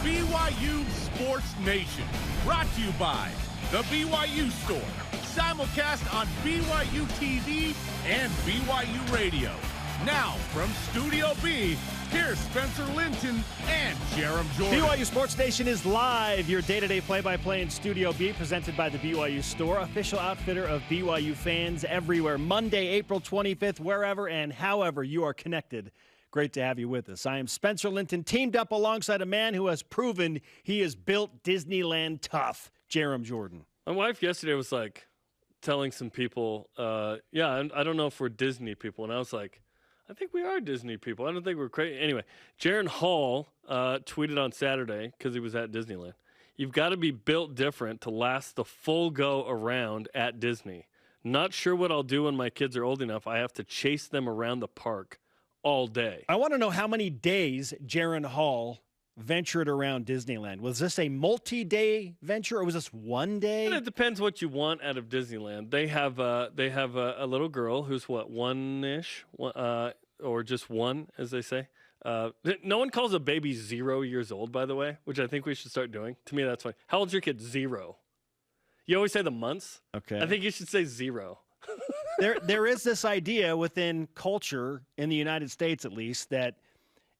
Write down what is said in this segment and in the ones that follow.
BYU Sports Nation. Brought to you by the BYU Store. Simulcast on BYU TV and BYU Radio. Now from Studio B, here's Spencer Linton and Jerem Jordan. BYU Sports Nation is live. Your day-to-day play-by-play in Studio B, presented by the BYU Store, official outfitter of BYU fans everywhere. Monday, April 25th, wherever and however you are connected. Great to have you with us. I am Spencer Linton, teamed up alongside a man who has proven he is built Disneyland tough, Jerem Jordan. My wife yesterday was like telling some people, I don't know if we're Disney people. And I was like, I think we are Disney people. I don't think we're crazy. Anyway, Jaron Hall tweeted on Saturday, because he was at Disneyland, "You've got to be built different to last the full go around at Disney. Not sure what I'll do when my kids are old enough. I have to chase them around the park all day." I want to know how many days Jaron Hall ventured around Disneyland. Was this a multi-day venture, or was this one day? And it depends what you want out of Disneyland. They have a little girl who's one-ish, or just one, as they say. No one calls a baby 0 years old, by the way, which I think we should start doing. To me, that's funny. How old's your kid? 0. You always say the months. Okay. I think you should say 0. There is this idea within culture, in the United States at least, that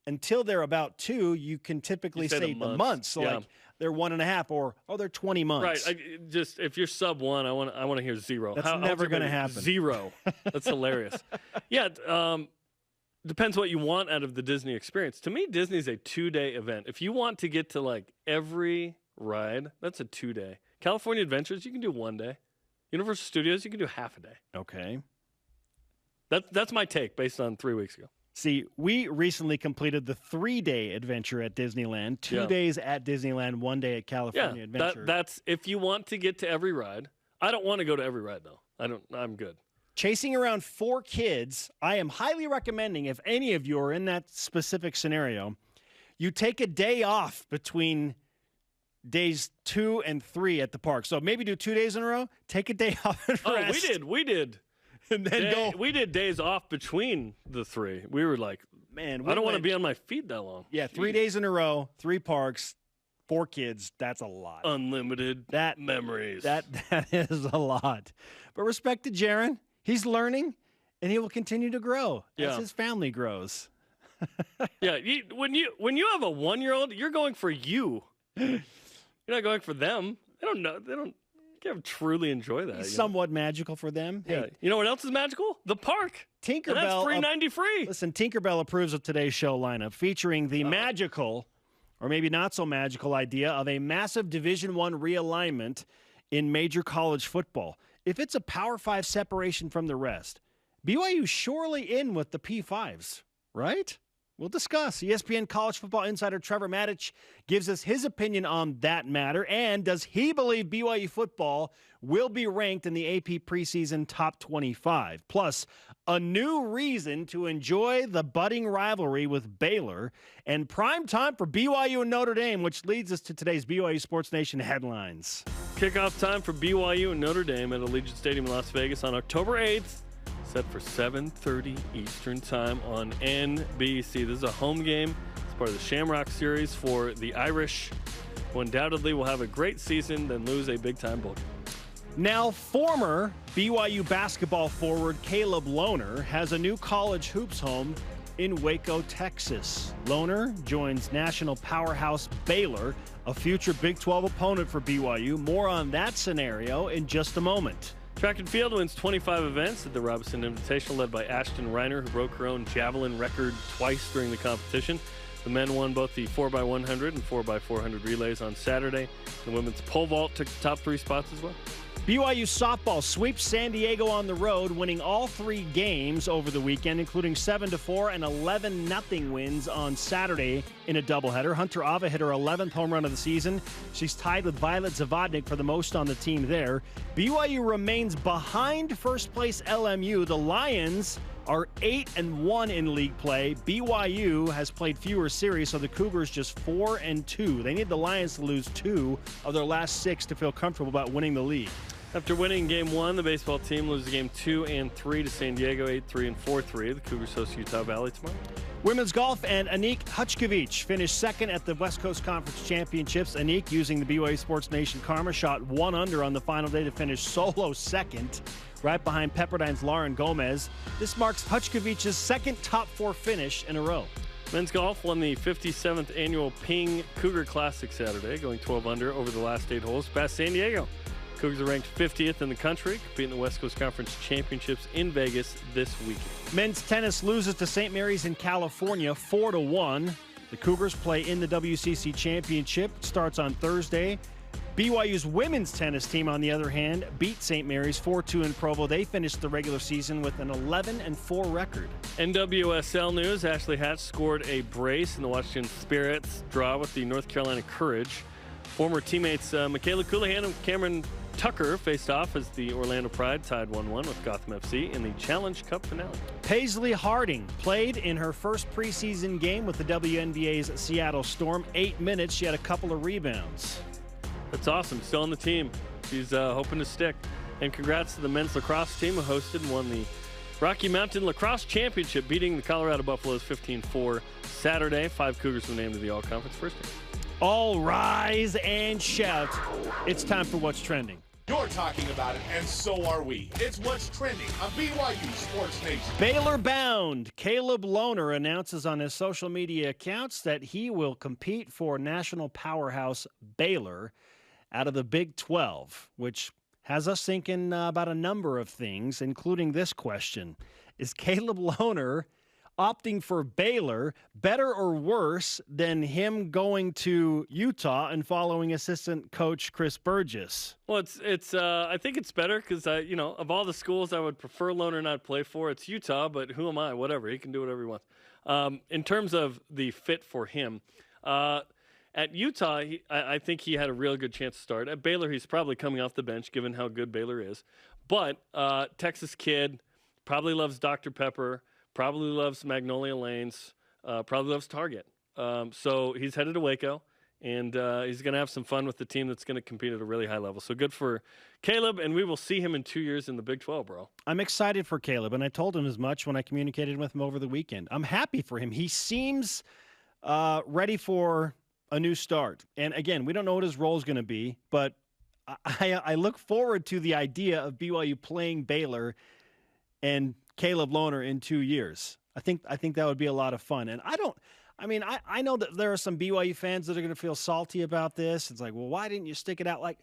until they're about 2, you can typically say the months. So like they're 1.5, or they're 20 months. Right. Just if you're sub 1, I want to hear 0. That's never going to happen. 0. That's hilarious. Yeah. Depends what you want out of the Disney experience. To me, Disney's a 2-day event. If you want to get to like every ride, that's a 2-day. California Adventures, you can do 1 day. Universal Studios, you can do half a day. Okay. That's my take based on 3 weeks ago. See, we recently completed the 3-day adventure at Disneyland. 2 days at Disneyland, 1 day at California Adventure. That's if you want to get to every ride. I don't want to go to every ride, though. I'm good. Chasing around 4 kids, I am highly recommending, if any of you are in that specific scenario, you take a day off between days 2 and 3 at the park. So maybe do 2 days in a row, take a day off and rest. Oh, we did. And then we did days off between the 3. We were like, man, I don't want to be on my feet that long. Yeah, 3 days in a row, 3 parks, 4 kids. That's a lot. Unlimited memories. That is a lot. But respect to Jaron. He's learning, and he will continue to grow as his family grows. Yeah, when you have a 1-year-old, you're going for you. You're not going for them. They don't know. You can't truly enjoy that. It's somewhat magical for them. Yeah. Hey, you know what else is magical? The park. Tinkerbell. And that's $3.90 free. Listen, Tinkerbell approves of today's show lineup, featuring the magical, or maybe not so magical, idea of a massive Division I realignment in major college football. If it's a Power 5 separation from the rest, BYU surely in with the P5s, right? We'll discuss. ESPN college football insider Trevor Matich gives us his opinion on that matter. And does he believe BYU football will be ranked in the AP preseason top 25? Plus, a new reason to enjoy the budding rivalry with Baylor, and prime time for BYU and Notre Dame, which leads us to today's BYU Sports Nation headlines. Kickoff time for BYU and Notre Dame at Allegiant Stadium in Las Vegas on October 8th. Set for 7:30 Eastern time on NBC. This is a home game. It's part of the Shamrock Series for the Irish, who undoubtedly will have a great season, then lose a big-time bowl game. Now, former BYU basketball forward Caleb Lohner has a new college hoops home in Waco, Texas. Lohner joins national powerhouse Baylor, a future Big 12 opponent for BYU. More on that scenario in just a moment. Track and field wins 25 events at the Robinson Invitational, led by Ashton Reiner, who broke her own javelin record twice during the competition. The men won both the 4x100 and 4x400 relays on Saturday. The women's pole vault took the top 3 spots as well. BYU softball sweeps San Diego on the road, winning all 3 games over the weekend, including 7-4 and 11-0 wins on Saturday in a doubleheader. Hunter Ava hit her 11th home run of the season. She's tied with Violet Zavodnik for the most on the team there. BYU remains behind first-place LMU. The Lions are 8-1 in league play. BYU has played fewer series, so the Cougars just 4-2. They need the Lions to lose 2 of their last 6 to feel comfortable about winning the league. After winning Game 1, the baseball team loses Game 2 and 3 to San Diego, 8-3 and 4-3. The Cougars host Utah Valley tomorrow. Women's golf and Anik Hutchkevich finished second at the West Coast Conference Championships. Anik, using the BYU Sports Nation karma, shot 1 under on the final day to finish solo second, right behind Pepperdine's Lauren Gomez. This marks Hutchkevich's second top 4 finish in a row. Men's golf won the 57th annual Ping Cougar Classic Saturday, going 12 under over the last 8 holes past San Diego. Cougars are ranked 50th in the country, competing in the West Coast Conference Championships in Vegas this weekend. Men's tennis loses to St. Mary's in California 4-1. The Cougars play in the WCC Championship. It starts on Thursday. BYU's women's tennis team, on the other hand, beat St. Mary's 4-2 in Provo. They finished the regular season with an 11-4 record. NWSL news, Ashley Hatch scored a brace in the Washington Spirits draw with the North Carolina Courage. Former teammates Michaela Coulihan and Cameron Tucker faced off as the Orlando Pride tied 1-1 with Gotham FC in the Challenge Cup finale. Paisley Harding played in her first preseason game with the WNBA's Seattle Storm. 8 minutes, she had a couple of rebounds. That's awesome. Still on the team. She's hoping to stick. And congrats to the men's lacrosse team who hosted and won the Rocky Mountain Lacrosse Championship, beating the Colorado Buffaloes 15-4 Saturday. 5 Cougars were named to the All-Conference first team. All rise and shout. It's time for What's Trending. You're talking about it, and so are we. It's What's Trending on BYU Sports Nation. Baylor bound. Caleb Lohner announces on his social media accounts that he will compete for national powerhouse Baylor out of the Big 12, which has us thinking about a number of things, including this question. Is Caleb Lohner opting for Baylor better or worse than him going to Utah and following assistant coach Chris Burgess? Well, I think it's better because, of all the schools I would prefer Lohner not play for, it's Utah, but who am I? Whatever. He can do whatever he wants. In terms of the fit for him, at Utah, I think he had a real good chance to start. At Baylor, he's probably coming off the bench given how good Baylor is. But Texas kid, probably loves Dr. Pepper, probably loves Magnolia Lanes, probably loves Target. So he's headed to Waco, and he's going to have some fun with the team that's going to compete at a really high level. So good for Caleb, and we will see him in 2 years in the Big 12, bro. I'm excited for Caleb, and I told him as much when I communicated with him over the weekend. I'm happy for him. He seems ready for a new start. And again, we don't know what his role is going to be, but I look forward to the idea of BYU playing Baylor and Caleb Lohner in 2 years. I think that would be a lot of fun. And I know that there are some BYU fans that are going to feel salty about this. It's like, well, why didn't you stick it out? Like,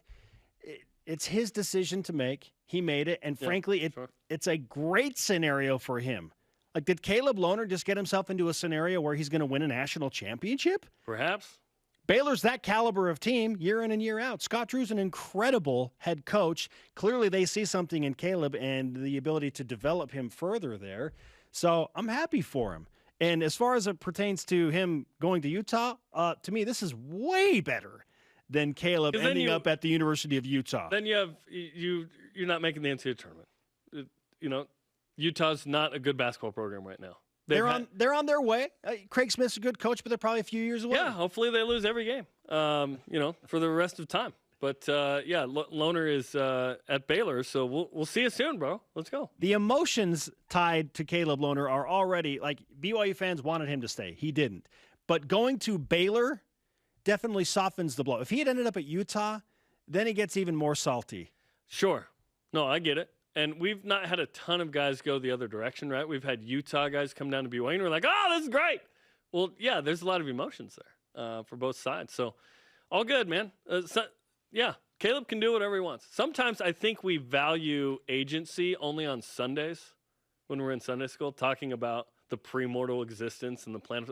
it's his decision to make. He made it. And frankly, it's a great scenario for him. Like, did Caleb Lohner just get himself into a scenario where he's going to win a national championship? Perhaps. Baylor's that caliber of team year in and year out. Scott Drew's an incredible head coach. Clearly they see something in Caleb and the ability to develop him further there. So I'm happy for him. And as far as it pertains to him going to Utah, to me, this is way better than Caleb ending up at the University of Utah. Then you're not making the NCAA tournament. Utah's not a good basketball program right now. They're on their way. Craig Smith's a good coach, but they're probably a few years away. Yeah, hopefully they lose every game, for the rest of time. But, Lohner is at Baylor, so we'll see you soon, bro. Let's go. The emotions tied to Caleb Lohner are already, like, BYU fans wanted him to stay. He didn't. But going to Baylor definitely softens the blow. If he had ended up at Utah, then he gets even more salty. Sure. No, I get it. And we've not had a ton of guys go the other direction, right? We've had Utah guys come down to BYU, and we're like, oh, this is great. Well, yeah, there's a lot of emotions there for both sides. So all good, man. Caleb can do whatever he wants. Sometimes I think we value agency only on Sundays when we're in Sunday school, talking about the premortal existence and the plan.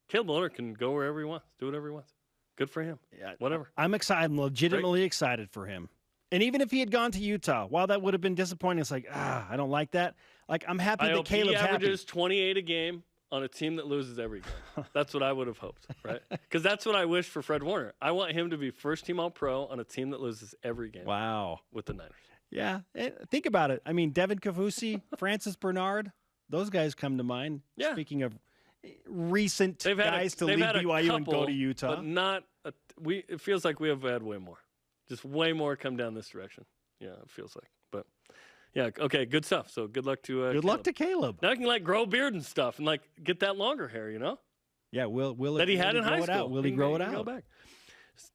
Caleb Lohner can go wherever he wants, do whatever he wants. Good for him. Yeah, whatever. I'm excited. I'm legitimately excited for him. And even if he had gone to Utah, while that would have been disappointing, it's like, I don't like that. Like, I'm happy that Caleb's happy. He averages 28 a game on a team that loses every game. That's what I would have hoped, right? Because that's what I wish for Fred Warner. I want him to be first-team All-Pro on a team that loses every game. Wow. With the Niners. Yeah. Think about it. I mean, Devin Kavusi, Francis Bernard, those guys come to mind. Yeah. Speaking of recent guys to leave BYU and go to Utah. But not it feels like we have had way more. Just way more come down this direction. Yeah, it feels like. But Yeah. Okay. Good stuff. So good luck to Good luck to Caleb. Now he can like grow a beard and stuff and like get that longer hair. Yeah. Will that he had in high school? Will he grow it out? Go back.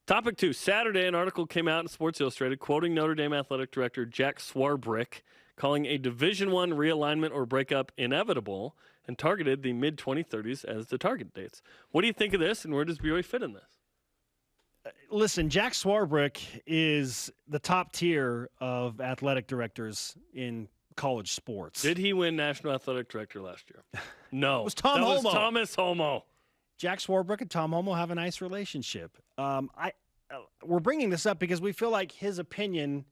Topic 2. Saturday, an article came out in Sports Illustrated quoting Notre Dame athletic director Jack Swarbrick, calling a Division I realignment or breakup inevitable, and targeted the mid-2030s as the target dates. What do you think of this, and where does BYU fit in this? Listen, Jack Swarbrick is the top tier of athletic directors in college sports. Did he win National Athletic Director last year? No. It was Tom That Holmoe. was Thomas Holmoe. Jack Swarbrick and Tom Holmoe have a nice relationship. We're bringing this up because we feel like his opinion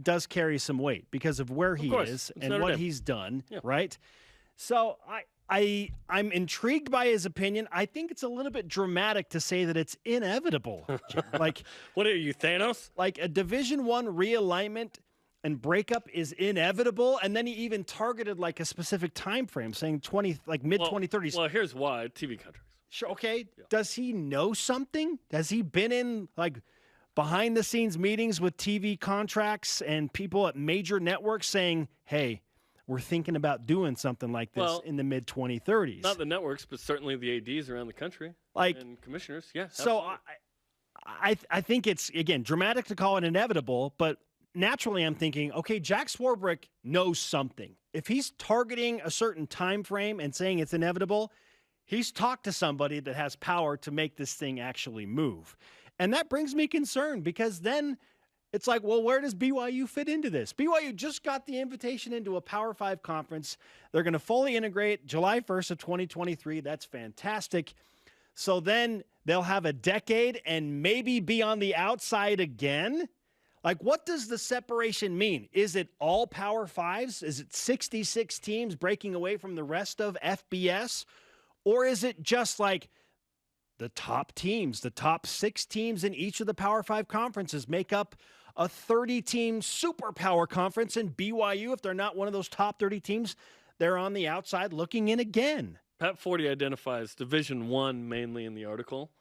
does carry some weight because of where he is and Notre what Dame. he's done, Yeah. right? So I'm intrigued by his opinion. I think it's a little bit dramatic to say that it's inevitable. like What are you, Thanos? like a Division I realignment and breakup is inevitable, and then he even targeted like a specific time frame, saying mid 2030s. Well, here's why. TV contracts. Sure, okay. Does he know something? Has he been in like behind the scenes meetings with TV contracts and people at major networks saying, "Hey, we're thinking about doing something like this in the mid 2030s"? Not the networks, but certainly the ADs around the country, Like and commissioners. Yeah. So absolutely. I think it's again dramatic to call it inevitable, but naturally I'm thinking, okay, Jack Swarbrick knows something. If he's targeting a certain time frame and saying it's inevitable, he's talked to somebody that has power to make this thing actually move. And that brings me concern because then it's like, well, where does BYU fit into this? BYU just got the invitation into a Power 5 conference. They're going to fully integrate July 1st of 2023. That's fantastic. So then they'll have a decade and maybe be on the outside again. Like, what does the separation mean? Is it all Power 5s? Is it 66 teams breaking away from the rest of FBS? Or is it just like the top teams, the top 6 teams in each of the Power 5 conferences make up a 30-team super power conference, and BYU, if they're not one of those top 30 teams, they're on the outside looking in again? Pat 40 identifies Division I mainly in the article,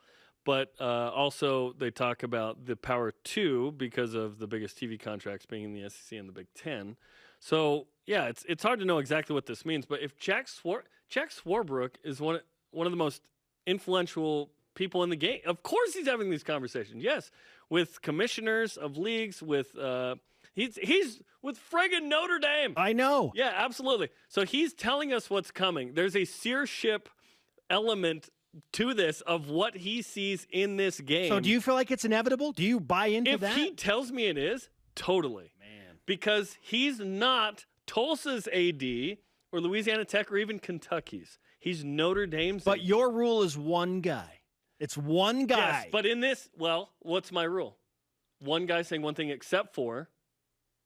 but also they talk about the Power 2 because of the biggest TV contracts being in the SEC and the Big Ten. So, yeah, it's hard to know exactly what this means, but if Jack Swarbrick is one of the most influential people in the game, of course he's having these conversations. Yes, with commissioners of leagues, with he's with friggin' Notre Dame. I know. Yeah, absolutely. So he's telling us what's coming. There's a seership element to this of what he sees in this game. So do you feel like it's inevitable? Do you buy into that? If he tells me it is, totally. Man. Because he's not Tulsa's AD or Louisiana Tech or even Kentucky's. He's Notre Dame's But AD. your rule is one guy. It's one guy. Yes, but in this, well, what's my rule? One guy saying one thing except for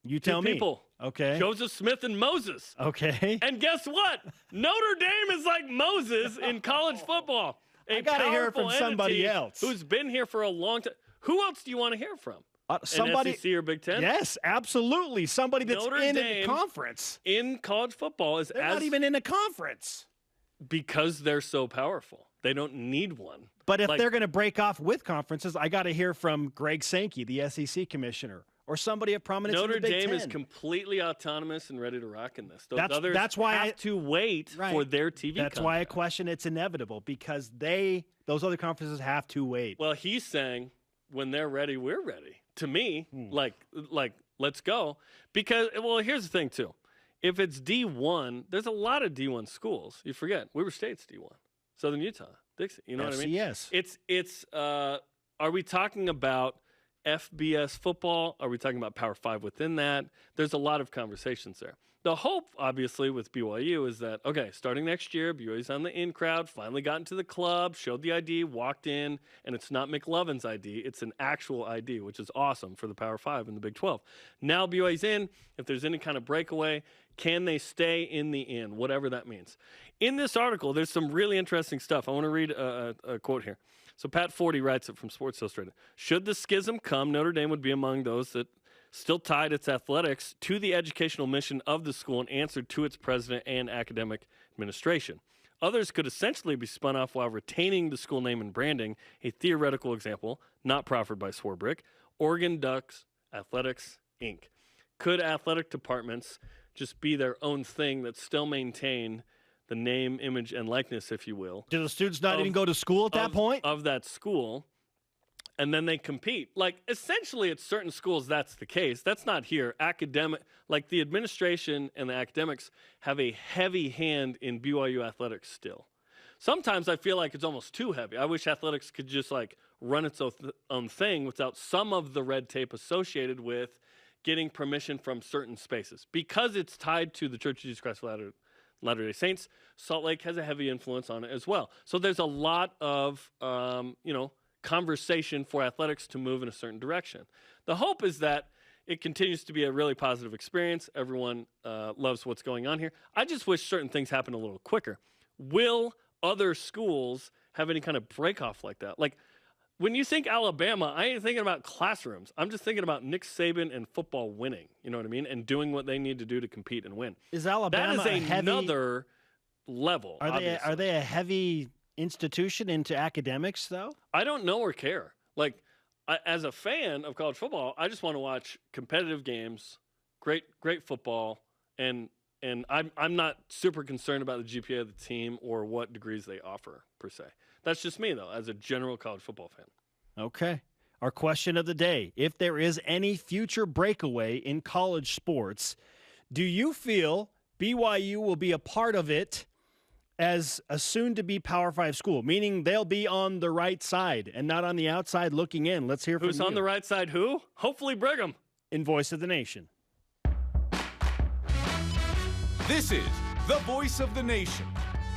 you tell me. people. Okay. Joseph Smith and Moses. Okay. And guess what? Notre Dame is like Moses in college football. I got to hear from powerful somebody entity else. who's been here for a long time. Who else do you want to hear from? Somebody. An SEC or Big Ten? Yes, absolutely. Somebody that's Notre in a Dame conference. In college football is They're not even in a conference. because they're so powerful. They don't need one. But if they're going to break off with conferences, I got to hear from Greg Sankey, the SEC commissioner, or somebody of prominence in Notre the Big Dame Ten. is completely autonomous and ready to rock in this. Those That's- others that's why have to wait for their TV That's why I contract. question it's inevitable because those other conferences have to wait. Well, he's saying when they're ready, we're ready. To me, like let's go. Because, well, here's the thing, too. If it's D1, there's a lot of D1 schools. You forget, Weber State's D1. Southern Utah, Dixie. You know what I mean? FCS. It's are we talking about FBS football? Are we talking about Power 5 within that? There's a lot of conversations there. The hope, obviously, with BYU is that, okay, starting next year, BYU's on the in crowd, finally got into the club, showed the ID, walked in, and it's not McLovin's ID. It's an actual ID, which is awesome for the Power 5 in the Big 12. Now BYU's in. If there's any kind of breakaway, can they stay in the in, whatever that means? In this article, there's some really interesting stuff. I want to read a quote here. So Pat 40 writes it from Sports Illustrated. Should the schism come, Notre Dame would be among those that still tied its athletics to the educational mission of the school and answered to its president and academic administration. Others could essentially be spun off while retaining the school name and branding. A theoretical example, not proffered by Swarbrick, Oregon Ducks Athletics, Inc. could athletic departments just be their own thing that still maintain the name, image, and likeness, if you will? Do the students not even go to school at that point? Of that school, and then they compete. Like, essentially, at certain schools, that's the case. That's not here. Like, the administration and the academics have a heavy hand in BYU athletics still. Sometimes I feel like it's almost too heavy. I wish athletics could just, like, run its own thing without some of the red tape associated with getting permission from certain spaces. Because it's tied to the Church of Jesus Christ of Latter-day Saints, Salt Lake has a heavy influence on it as well. So there's a lot of, conversation for athletics to move in a certain direction. The hope is that it continues to be a really positive experience. Everyone loves what's going on here. I just wish certain things happen a little quicker. Will other schools have any kind of break-off like that? Like, when you think Alabama, I ain't thinking about classrooms. I'm just thinking about Nick Saban and football winning, you know what I mean, and doing what they need to do to compete and win. Is Alabama that is another level. Are they a heavy institution into academics, though? I don't know or care. Like, as a fan of college football, I just want to watch competitive games, great football, and I'm not super concerned about the GPA of the team or what degrees they offer, per se. That's just me, though, as a general college football fan. Okay. Our question of the day: if there is any future breakaway in college sports, do you feel BYU will be a part of it as a soon-to-be Power 5 school, meaning they'll be on the right side and not on the outside looking in? Let's hear from you. Who's on the right side? Who? Hopefully Brigham. In Voice of the Nation. This is the Voice of the Nation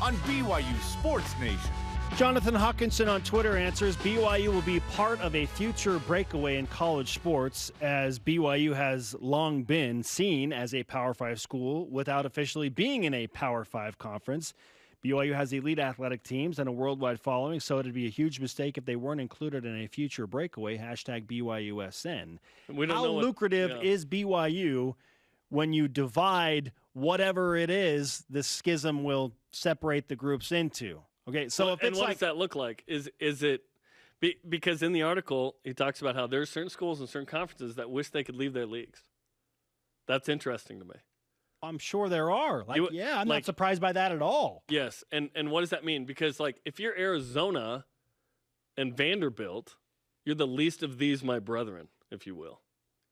on BYU Sports Nation. Jonathan Hawkinson on Twitter answers, BYU will be part of a future breakaway in college sports, as BYU has long been seen as a Power 5 school without officially being in a Power 5 conference. BYU has elite athletic teams and a worldwide following, so it'd be a huge mistake if they weren't included in a future breakaway, hashtag BYUSN. How lucrative is BYU when you divide whatever it is the schism will separate the groups into? Okay, so what does that look like? Is it because in the article he talks about how there's certain schools and certain conferences that wish they could leave their leagues. That's interesting to me. I'm sure there are. I'm not surprised by that at all. Yes, and what does that mean? Because, like, if you're Arizona and Vanderbilt, you're the least of these, my brethren, if you will,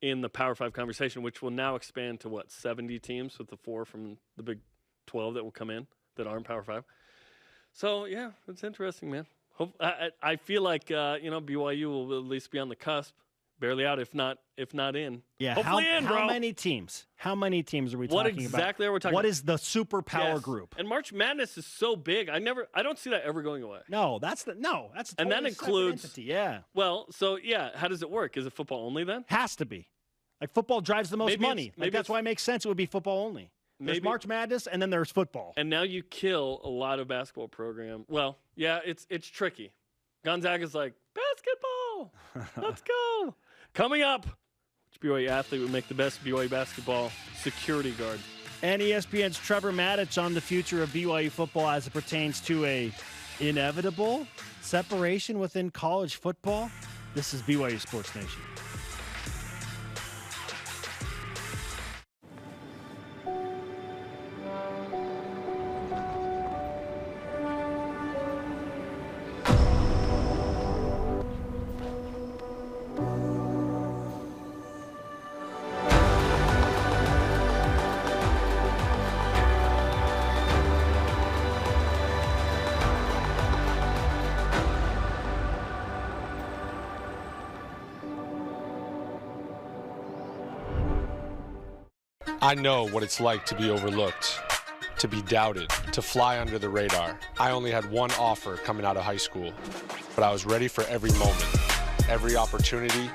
in the Power 5 conversation, which will now expand to, 70 teams with the 4 from the Big 12 that will come in that aren't Power 5. So, yeah, it's interesting, man. I feel like, BYU will at least be on the cusp. Barely out, if not in. Yeah, hopefully how many teams? How many teams are we talking about? What exactly are we talking about? What is the superpower group? And March Madness is so big. I don't see that ever going away. That's a totally and that includes entity, yeah. Well, so yeah, how does it work? Is it football only then? Has to be. Like, football drives the most money. That's why it makes sense it would be football only. There's March Madness and then there's football. And now you kill a lot of basketball program. Well, yeah, it's tricky. Gonzaga's like, basketball. Let's go. Coming up, which BYU athlete would make the best BYU basketball security guard? And ESPN's Trevor Matich on the future of BYU football as it pertains to a inevitable separation within college football. This is BYU Sports Nation. I know what it's like to be overlooked, to be doubted, to fly under the radar. I only had one offer coming out of high school, but I was ready for every moment, every opportunity,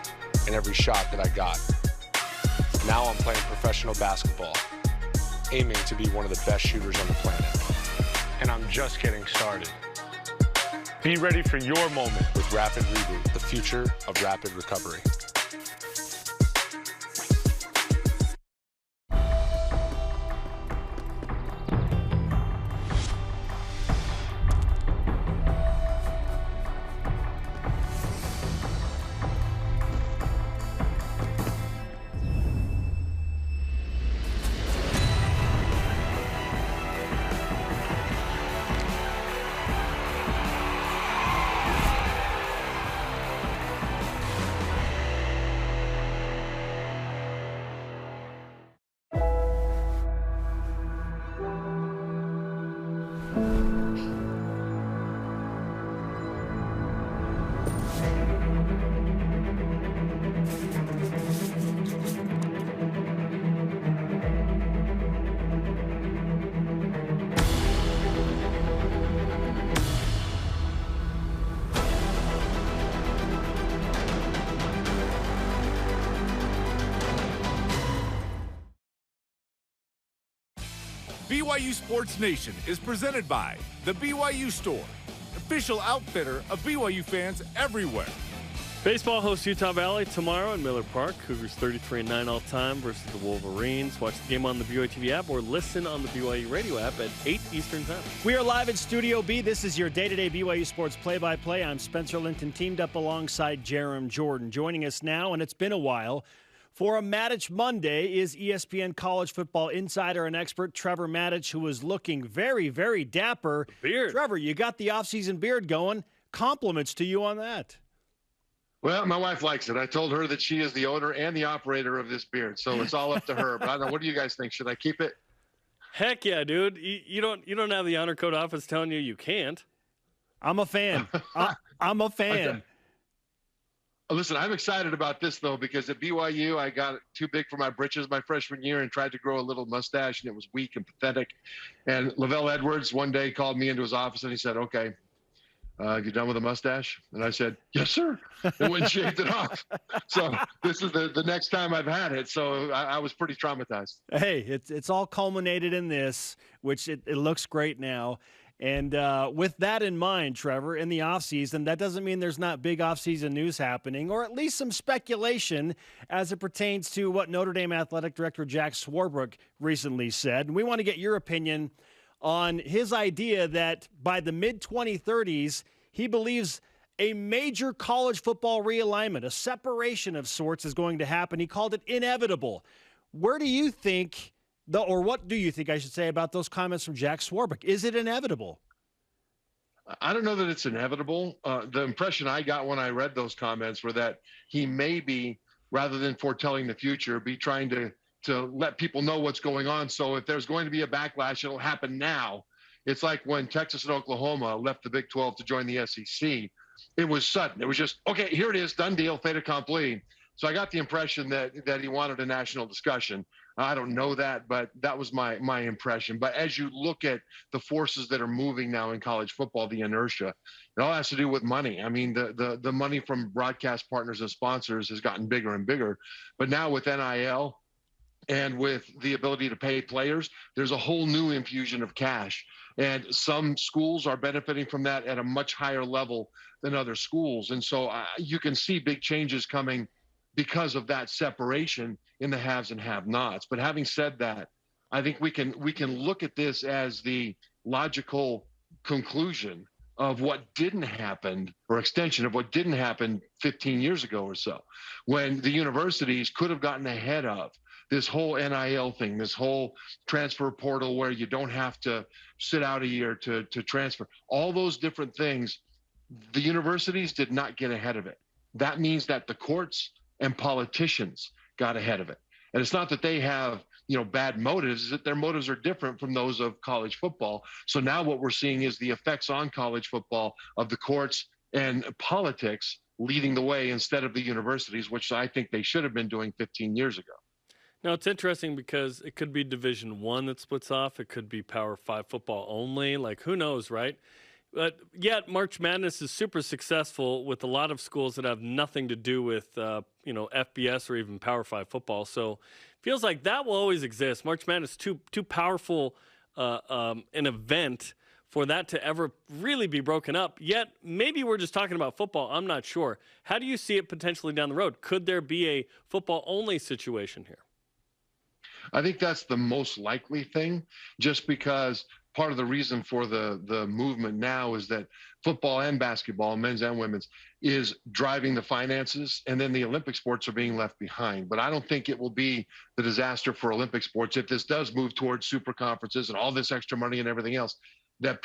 and every shot that I got. Now I'm playing professional basketball, aiming to be one of the best shooters on the planet. And I'm just getting started. Be ready for your moment with Rapid Reboot, the future of rapid recovery. BYU Sports Nation is presented by the BYU Store, official outfitter of BYU fans everywhere. Baseball hosts Utah Valley tomorrow in Miller Park. Cougars 33-9 all-time versus the Wolverines. Watch the game on the BYU TV app or listen on the BYU radio app at 8 Eastern Time. We are live in Studio B. This is your day-to-day BYU Sports play-by-play. I'm Spencer Linton, teamed up alongside Jerem Jordan. Joining us now, and it's been a while, for a Matich Monday is ESPN college football insider and expert Trevor Matich, who is looking very, very dapper. Beard. Trevor, you got the off-season beard going. Compliments to you on that. Well, my wife likes it. I told her that she is the owner and the operator of this beard, so it's all up to her. But I don't know. What do you guys think? Should I keep it? Heck yeah, dude. You don't have the honor code office telling you can't. I'm a fan. I'm a fan. Okay. Listen, I'm excited about this, though, because at BYU, I got too big for my britches my freshman year and tried to grow a little mustache, and it was weak and pathetic. And Lavelle Edwards one day called me into his office, and he said, okay, you done with the mustache? And I said, yes, sir. And went and shaved it off. So this is the next time I've had it. So I was pretty traumatized. Hey, it's all culminated in this, which it looks great now. And with that in mind, Trevor, in the offseason, that doesn't mean there's not big offseason news happening, or at least some speculation as it pertains to what Notre Dame Athletic Director Jack Swarbrick recently said. And we want to get your opinion on his idea that by the mid-2030s, he believes a major college football realignment, a separation of sorts, is going to happen. He called it inevitable. Where do you think, or what do you think, I should say, about those comments from Jack Swarbrick? Is it inevitable? I don't know that it's inevitable. The impression I got when I read those comments were that he may be, rather than foretelling the future, be trying to let people know what's going on. So if there's going to be a backlash, it'll happen now. It's like when Texas and Oklahoma left the Big 12 to join the SEC. It was sudden. It was just, okay, here it is, done deal, fait accompli. So I got the impression that he wanted a national discussion. I don't know that, but that was my impression. But as you look at the forces that are moving now in college football, the inertia, it all has to do with money. I mean, the money from broadcast partners and sponsors has gotten bigger and bigger. But now with NIL, and with the ability to pay players, there's a whole new infusion of cash. And some schools are benefiting from that at a much higher level than other schools. And so you can see big changes coming because of that separation in the haves and have-nots. But having said that, I think we can look at this as the logical conclusion of what didn't happen, or extension of what didn't happen 15 years ago or so, when the universities could have gotten ahead of this whole NIL thing, this whole transfer portal where you don't have to sit out a year to transfer. All those different things, the universities did not get ahead of it. That means that the courts and politicians got ahead of it. And it's not that they have, bad motives, it's that their motives are different from those of college football. So now what we're seeing is the effects on college football of the courts and politics leading the way instead of the universities, which I think they should have been doing 15 years ago. Now, it's interesting because it could be Division I that splits off. It could be Power 5 football only. Like, who knows, right? But yet, March Madness is super successful with a lot of schools that have nothing to do with, FBS or even Power 5 football. So it feels like that will always exist. March Madness is too powerful an event for that to ever really be broken up. Yet, maybe we're just talking about football. I'm not sure. How do you see it potentially down the road? Could there be a football-only situation here? I think that's the most likely thing, just because part of the reason for the movement now is that football and basketball, men's and women's, is driving the finances, and then the Olympic sports are being left behind. But I don't think it will be the disaster for Olympic sports if this does move towards super conferences and all this extra money and everything else that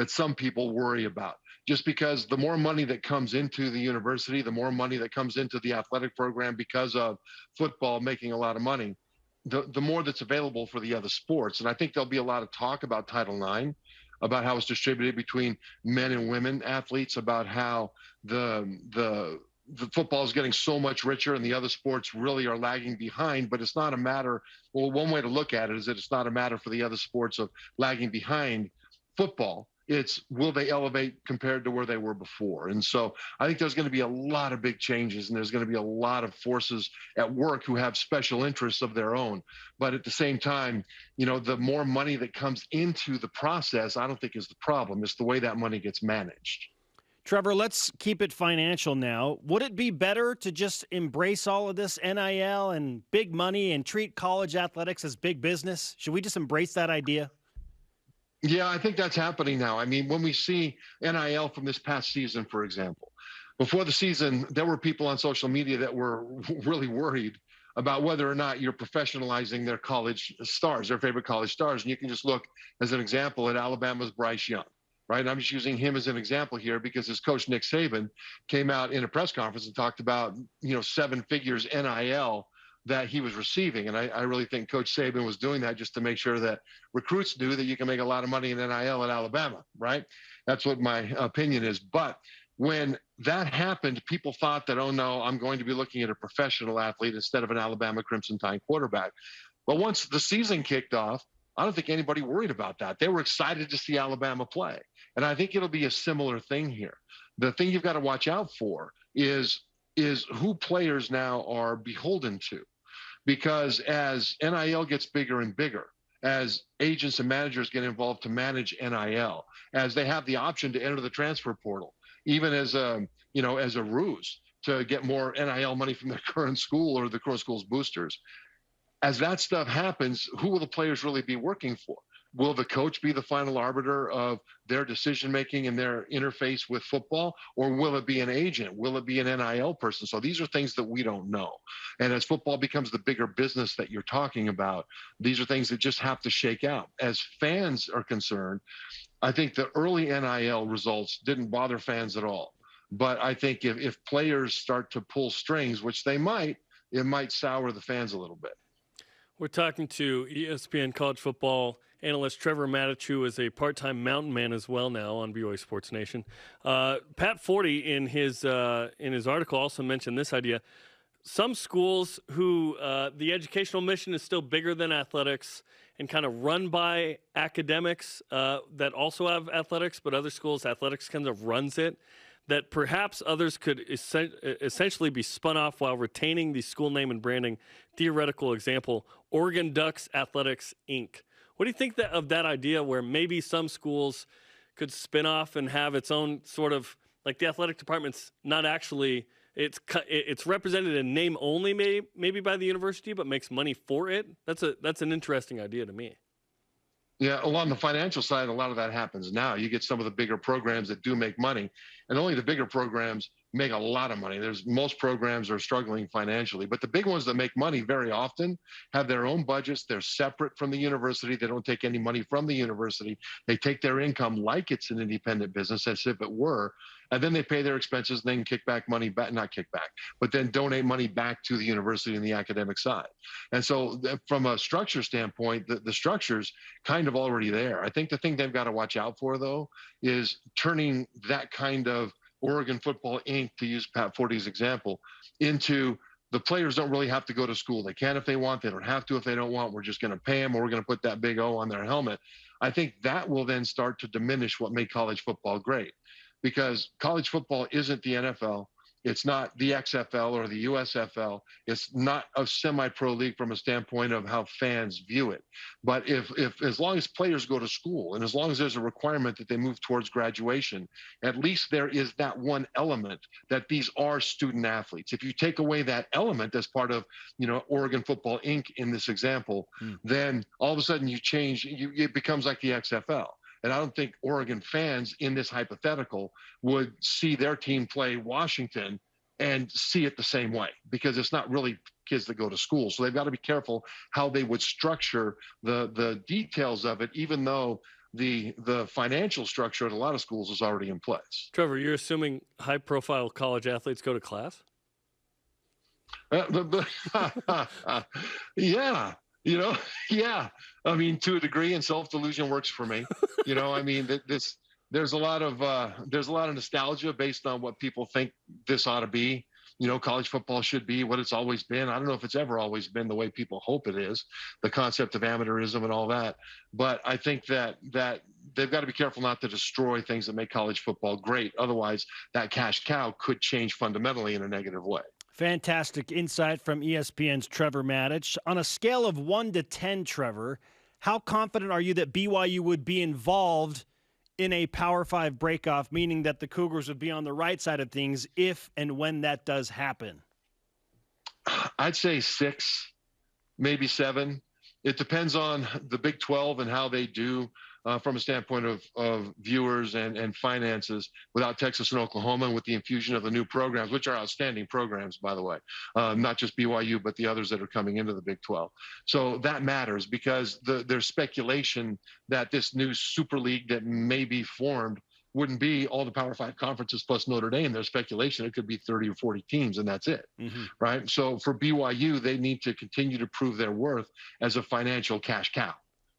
some people worry about. Just because the more money that comes into the university, the more money that comes into the athletic program because of football making a lot of money, the more that's available for the other sports. And I think there'll be a lot of talk about Title IX, about how it's distributed between men and women athletes, about how the football is getting so much richer and the other sports really are lagging behind. But it's not a matter, well, one way to look at it is that it's not a matter for the other sports of lagging behind football. It's will they elevate compared to where they were before? And so I think there's going to be a lot of big changes, and there's going to be a lot of forces at work who have special interests of their own. But at the same time, the more money that comes into the process, I don't think is the problem. It's the way that money gets managed. Trevor, let's keep it financial now. Would it be better to just embrace all of this NIL and big money and treat college athletics as big business? Should we just embrace that idea? Yeah, I think that's happening now. I mean, when we see NIL from this past season, for example, before the season, there were people on social media that were really worried about whether or not you're professionalizing their college stars, their favorite college stars. And you can just look as an example at Alabama's Bryce Young, right? And I'm just using him as an example here because his coach, Nick Saban, came out in a press conference and talked about, 7 figures NIL that he was receiving. And I really think Coach Saban was doing that just to make sure that recruits knew that you can make a lot of money in NIL at Alabama, right? That's what my opinion is. But when that happened, people thought that, oh no, I'm going to be looking at a professional athlete instead of an Alabama Crimson Tide quarterback. But once the season kicked off, I don't think anybody worried about that. They were excited to see Alabama play. And I think it'll be a similar thing here. The thing you've got to watch out for is who players now are beholden to. Because as NIL gets bigger and bigger, as agents and managers get involved to manage NIL, as they have the option to enter the transfer portal, even as a ruse to get more NIL money from their current school or the current school's boosters, as that stuff happens, who will the players really be working for? Will the coach be the final arbiter of their decision-making and their interface with football, or will it be an agent? Will it be an NIL person? So these are things that we don't know. And as football becomes the bigger business that you're talking about, these are things that just have to shake out. As fans are concerned, I think the early NIL results didn't bother fans at all. But I think if players start to pull strings, which they might, it might sour the fans a little bit. We're talking to ESPN college football analyst Trevor Matich, who is a part-time mountain man as well now on BYU Sports Nation. Pat Forty in his article also mentioned this idea. Some schools who the educational mission is still bigger than athletics and kind of run by academics that also have athletics, but other schools, athletics kind of runs it, that perhaps others could essentially be spun off while retaining the school name and branding. Theoretical example, Oregon Ducks Athletics, Inc. What do you think of that idea where maybe some schools could spin off and have its own sort of, like the athletic department's not actually, it's represented in name only maybe by the university, but makes money for it? That's an interesting idea to me. Yeah, along the financial side, a lot of that happens now. You get some of the bigger programs that do make money, and only the bigger programs make a lot of money. Most programs are struggling financially, but the big ones that make money very often have their own budgets. They're separate from the university. They don't take any money from the university. They take their income like it's an independent business, as if it were, and then they pay their expenses and then kick back money back, not kick back, but then donate money back to the university and the academic side. And so from a structure standpoint, the structure's kind of already there. I think the thing they've got to watch out for, though, is turning that kind of Oregon Football Inc., to use Pat Forty's example, into the players don't really have to go to school. They can if they want. They don't have to if they don't want. We're just going to pay them, or we're going to put that big O on their helmet. I think that will then start to diminish what made college football great, because college football isn't the NFL. It's not the XFL or the USFL. It's not a semi-pro league from a standpoint of how fans view it. But if as long as players go to school and as long as there's a requirement that they move towards graduation, at least there is that one element that these are student athletes. If you take away that element as part of, Oregon Football Inc. in this example, then all of a sudden you change, it becomes like the XFL. And I don't think Oregon fans in this hypothetical would see their team play Washington and see it the same way, because it's not really kids that go to school. So they've got to be careful how they would structure the details of it, even though the financial structure at a lot of schools is already in place. Trevor, you're assuming high-profile college athletes go to class? Yeah. Yeah. I mean, to a degree, and self-delusion works for me. There's a lot of nostalgia based on what people think this ought to be. college football should be what it's always been. I don't know if it's ever always been the way people hope it is, the concept of amateurism and all that. But I think that they've got to be careful not to destroy things that make college football great. Otherwise, that cash cow could change fundamentally in a negative way. Fantastic insight from ESPN's Trevor Matich. On a scale of 1 to 10, Trevor, how confident are you that BYU would be involved in a Power 5 breakoff, meaning that the Cougars would be on the right side of things if and when that does happen? I'd say 6, maybe 7. It depends on the Big 12 and how they do from a standpoint of viewers and finances without Texas and Oklahoma, and with the infusion of the new programs, which are outstanding programs, by the way, not just BYU, but the others that are coming into the Big 12. So that matters because there's speculation that this new Super League that may be formed wouldn't be all the Power 5 conferences plus Notre Dame. There's speculation it could be 30 or 40 teams, and that's it, right? So for BYU, they need to continue to prove their worth as a financial cash cow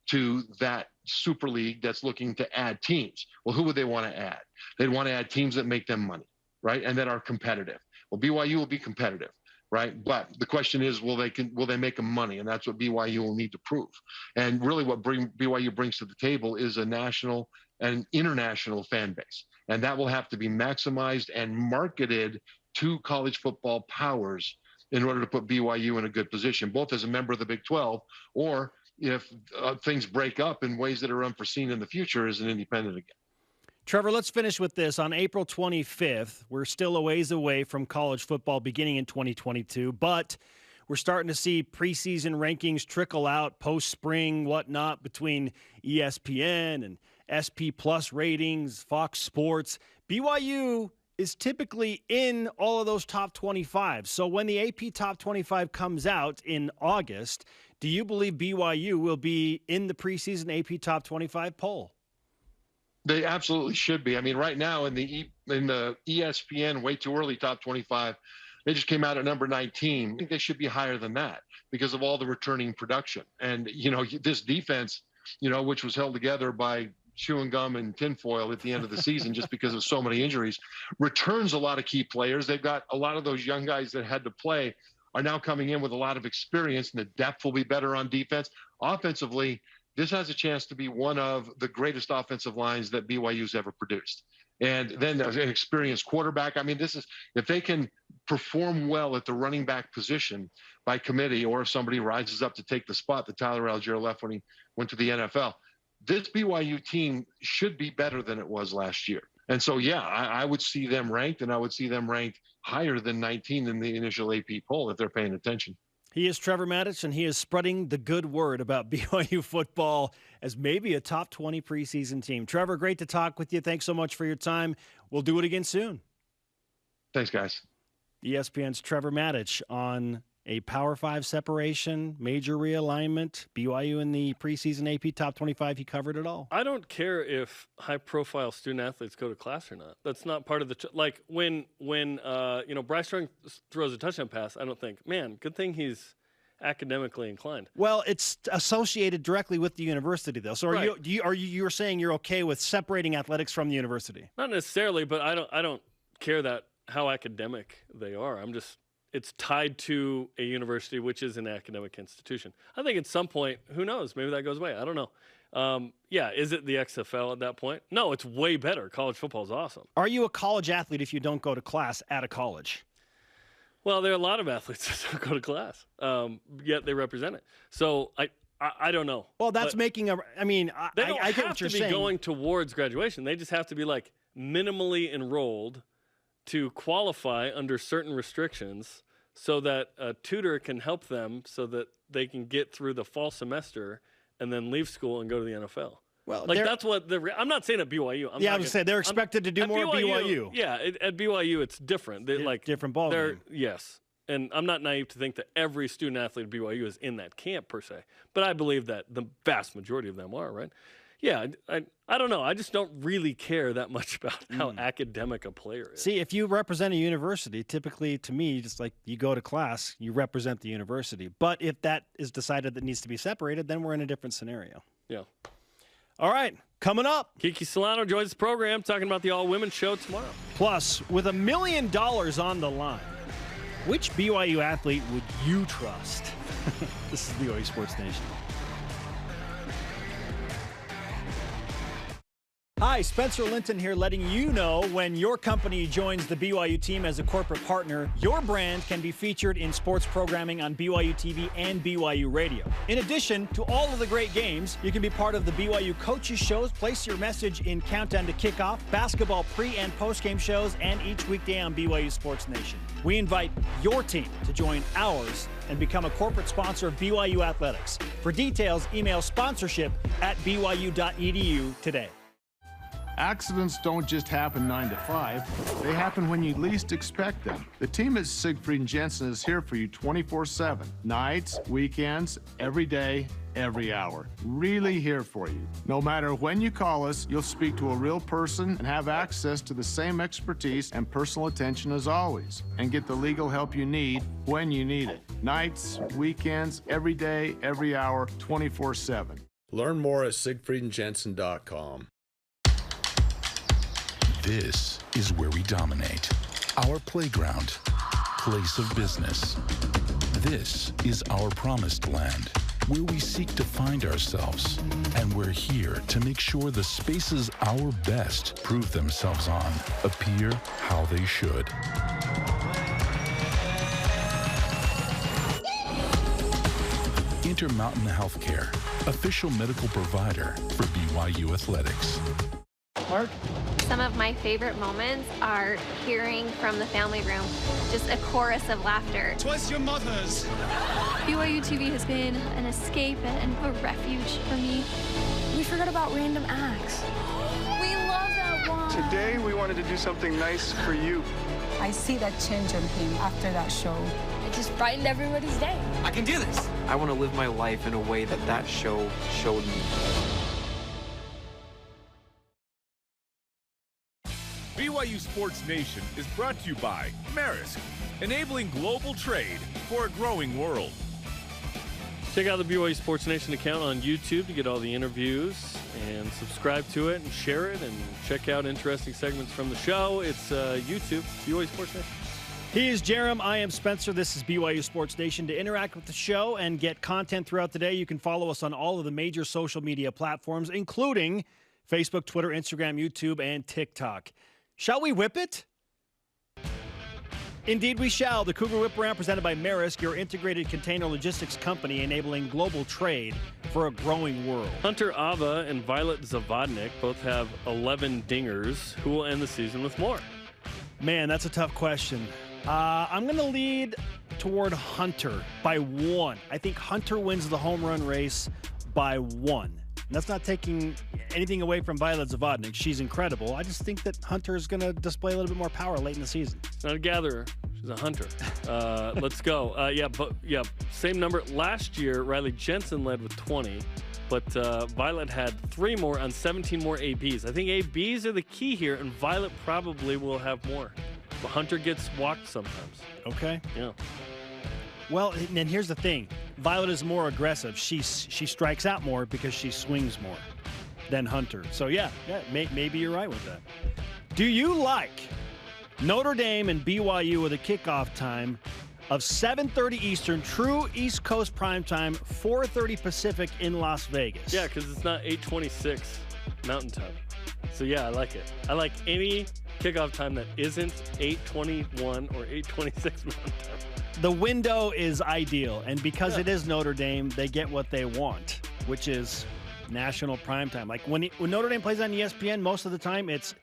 to that Super League that's looking to add teams. Well, who would they want to add? They'd want to add teams that make them money, right? And that are competitive. Well, BYU will be competitive, right? But the question is, will they make them money? And that's what BYU will need to prove. And really what BYU brings to the table is a national and international fan base. And that will have to be maximized and marketed to college football powers in order to put BYU in a good position, both as a member of the Big 12 or if things break up in ways that are unforeseen in the future as an independent again. Trevor, let's finish with this. On April 25th, we're still a ways away from college football beginning in 2022, but we're starting to see preseason rankings trickle out post-spring, whatnot, between ESPN and SP Plus ratings, Fox Sports. BYU is typically in all of those top 25. So when the AP top 25 comes out in August, do you believe BYU will be in the preseason AP top 25 poll? They absolutely should be. I mean, right now in the ESPN way too early top 25, they just came out at number 19. I think they should be higher than that because of all the returning production. And, this defense, which was held together by chewing gum and tinfoil at the end of the season just because of so many injuries, returns a lot of key players. They've got a lot of those young guys that had to play are now coming in with a lot of experience, and the depth will be better on defense. Offensively, this has a chance to be one of the greatest offensive lines that BYU's ever produced. And then an experienced quarterback. I mean, if they can perform well at the running back position by committee, or if somebody rises up to take the spot that Tyler Algier left when he went to the NFL, this BYU team should be better than it was last year. And so, yeah, I would see them ranked, and I would see them ranked higher than 19 in the initial AP poll if they're paying attention. He is Trevor Matich, and he is spreading the good word about BYU football as maybe a top 20 preseason team. Trevor, great to talk with you. Thanks so much for your time. We'll do it again soon. Thanks, guys. ESPN's Trevor Matich on a Power 5 separation, major realignment, BYU in the preseason AP top 25. He covered it all. I don't care if high-profile student athletes go to class or not. That's not part of the like when Bryce Strong throws a touchdown pass. I don't think, man, good thing he's academically inclined. Well, it's associated directly with the university, though. So right. you're saying you're okay with separating athletics from the university? Not necessarily, but I don't care that how academic they are. It's tied to a university, which is an academic institution. I think at some point, who knows? Maybe that goes away. I don't know. Is it the XFL at that point? No, it's way better. College football is awesome. Are you a college athlete if you don't go to class at a college? Well, there are a lot of athletes that don't go to class, yet they represent it. So I don't know. Well, that's making a – I mean, they don't I get have what you're to be saying. going towards graduation. They just have to be, like, minimally enrolled to qualify under certain restrictions so that a tutor can help them so that they can get through the fall semester and then leave school and go to the NFL. Well, that's what I'm not saying at BYU. I was going to say they're expected to do more at BYU. Yeah, at BYU it's different. Different ballgame. Yes, and I'm not naive to think that every student athlete at BYU is in that camp per se, but I believe that the vast majority of them are, right? Yeah, I don't know. I just don't really care that much about how academic a player is. See, if you represent a university, typically to me, just like you go to class, you represent the university. But if that is decided that needs to be separated, then we're in a different scenario. Yeah. All right, coming up. Kiki Solano joins the program talking about the all-women show tomorrow. Plus, with $1 million on the line, Which BYU athlete would you trust? This is BYU Sports Nation. Hi, Spencer Linton here, letting you know when your company joins the BYU team as a corporate partner, your brand can be featured in sports programming on BYU TV and BYU Radio. In addition to all of the great games, you can be part of the BYU coaches shows, place your message in Countdown to Kickoff, basketball pre- and post-game shows, and each weekday on BYU Sports Nation. We invite your team to join ours and become a corporate sponsor of BYU Athletics. For details, email sponsorship@byu.edu today. Accidents don't just happen 9 to 5. They happen when you least expect them. The team at Siegfried & Jensen is here for you 24/7. Nights, weekends, every day, every hour. Really here for you. No matter when you call us, you'll speak to a real person and have access to the same expertise and personal attention as always, and get the legal help you need when you need it. Nights, weekends, every day, every hour, 24/7. Learn more at siegfriedandjensen.com. This is where we dominate. Our playground, place of business. This is our promised land, where we seek to find ourselves. And we're here to make sure the spaces our best prove themselves on appear how they should. Intermountain Healthcare, official medical provider for BYU Athletics. Mark? Some of my favorite moments are hearing from the family room, just a chorus of laughter. Twas your mother's. BYU TV has been an escape and a refuge for me. We forgot about random acts. We love that one. Today we wanted to do something nice for you. I see that change on him after that show. It just brightened everybody's day. I can do this. I want to live my life in a way that show showed me. BYU Sports Nation is brought to you by Maersk, enabling global trade for a growing world. Check out the BYU Sports Nation account on YouTube to get all the interviews, and subscribe to it and share it, and check out interesting segments from the show. It's YouTube, BYU Sports Nation. He is Jerem. I am Spencer. This is BYU Sports Nation. To interact with the show and get content throughout the day, you can follow us on all of the major social media platforms, including Facebook, Twitter, Instagram, YouTube, and TikTok. Shall we whip it? Indeed, we shall. The Cougar Whip Around, presented by Maersk, your integrated container logistics company enabling global trade for a growing world. Hunter Ava and Violet Zavodnik both have 11 dingers. Who will end the season with more? Man, that's a tough question. I'm going to lead toward Hunter by 1. I think Hunter wins the home run race by 1. And that's not taking anything away from Violet Zavodnik. She's incredible. I just think that Hunter is going to display a little bit more power late in the season. She's not a gatherer. She's a hunter. Let's go. Same number. Last year, Riley Jensen led with 20, but Violet had 3 more on 17 more ABs. I think ABs are the key here, and Violet probably will have more. But Hunter gets walked sometimes. Okay. Yeah. Well, and here's the thing. Violet is more aggressive. She strikes out more because she swings more than Hunter. So, maybe you're right with that. Do you like Notre Dame and BYU with a kickoff time of 7:30 Eastern, true East Coast primetime, 4:30 Pacific in Las Vegas? Yeah, because it's not 8:26 Mountain Time. So, I like it. I like any kickoff time that isn't 8:21 or 8:26 Mountain Time. The window is ideal, and because it is Notre Dame, they get what they want, which is national primetime. Like when Notre Dame plays on ESPN, most of the time it's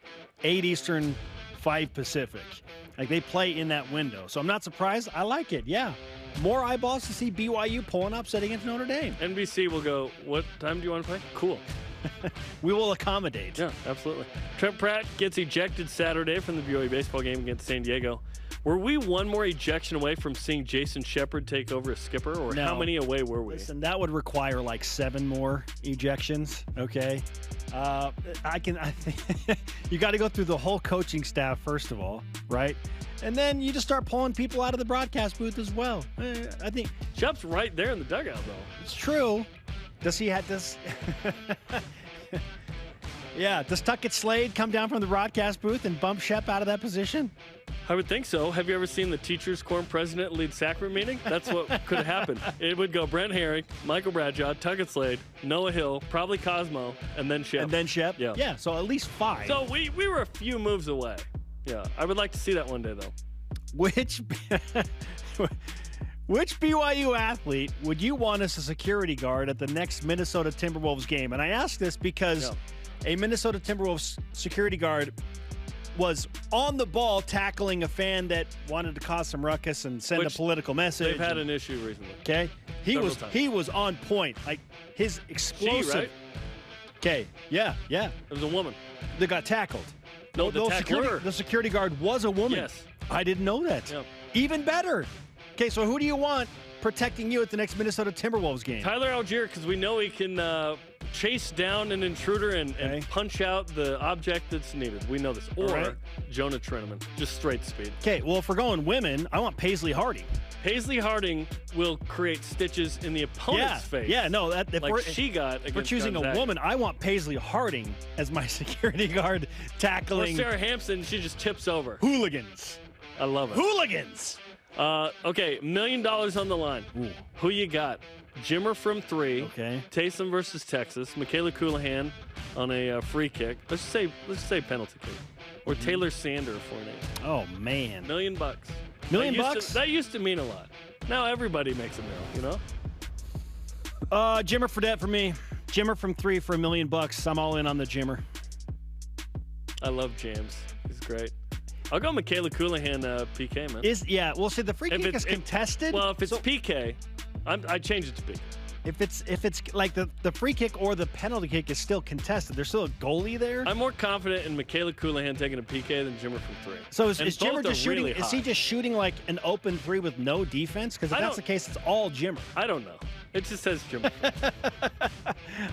8 Eastern, 5 Pacific. Like they play in that window. So I'm not surprised. I like it, yeah. More eyeballs to see BYU pulling upset against Notre Dame. NBC will go, what time do you want to play? Cool. We will accommodate. Yeah, absolutely. Trent Pratt gets ejected Saturday from the BYU baseball game against San Diego. Were we one more ejection away from seeing Jason Shepard take over as skipper, or how many away were we? Listen, that would require like 7 more ejections, okay? I think you got to go through the whole coaching staff first of all, right? And then you just start pulling people out of the broadcast booth as well. I think Shep's right there in the dugout, though. It's true. Does he have this? Yeah, does Tuckett Slade come down from the broadcast booth and bump Shep out of that position? I would think so. Have you ever seen the Teachers Quorum President lead sacrament meeting? That's what could have happened. It would go Brent Herring, Michael Bradshaw, Tuckett Slade, Noah Hill, probably Cosmo, and then Shep. Yeah, so at least 5. So we were a few moves away. Yeah, I would like to see that one day, though. Which BYU athlete would you want as a security guard at the next Minnesota Timberwolves game? And I ask this because a Minnesota Timberwolves security guard was on the ball tackling a fan that wanted to cause some ruckus and send a political message. They've had an issue recently. Okay. He was on point. Like his explosive. She, right? Okay. Yeah. It was a woman that got tackled. No, the security guard was a woman. Yes. I didn't know that. Yep. Even better. Okay, so who do you want protecting you at the next Minnesota Timberwolves game? Tyler Algier, because we know he can chase down an intruder and punch out the object that's needed. We know this. Or Jonah Treneman, just straight speed. Okay, well, if we're going women, I want Paisley Harding. Paisley Harding will create stitches in the opponent's face. Yeah, no. She got against We're choosing Gonzaga. a woman. I want Paisley Harding as my security guard tackling. Or Sarah Hampson, she just tips over. Hooligans. I love it. Hooligans. Okay, $1 million on the line. Ooh. Who you got? Jimmer from 3. Okay. Taysom versus Texas. Michaela Coulihan on a free kick. Let's say penalty kick. Or Taylor Sander for an 8. Oh man. $1 million. $1 million bucks? That used to mean a lot. Now everybody makes a meal, you know? Jimmer Fredette for me. Jimmer from 3 for $1 million bucks. I'm all in on the Jimmer. I love James. He's great. I'll go Michaela Coulihan PK, man. Well, see, the free kick is contested. Well, if it's PK, I change it to PK. If it's like the free kick or the penalty kick is still contested, there's still a goalie there. I'm more confident in Michaela Coulihan taking a PK than Jimmer from 3. So is Jimmer just shooting? Really is he just shooting like an open 3 with no defense? Because if that's the case, it's all Jimmer. I don't know. It just says Jimmer.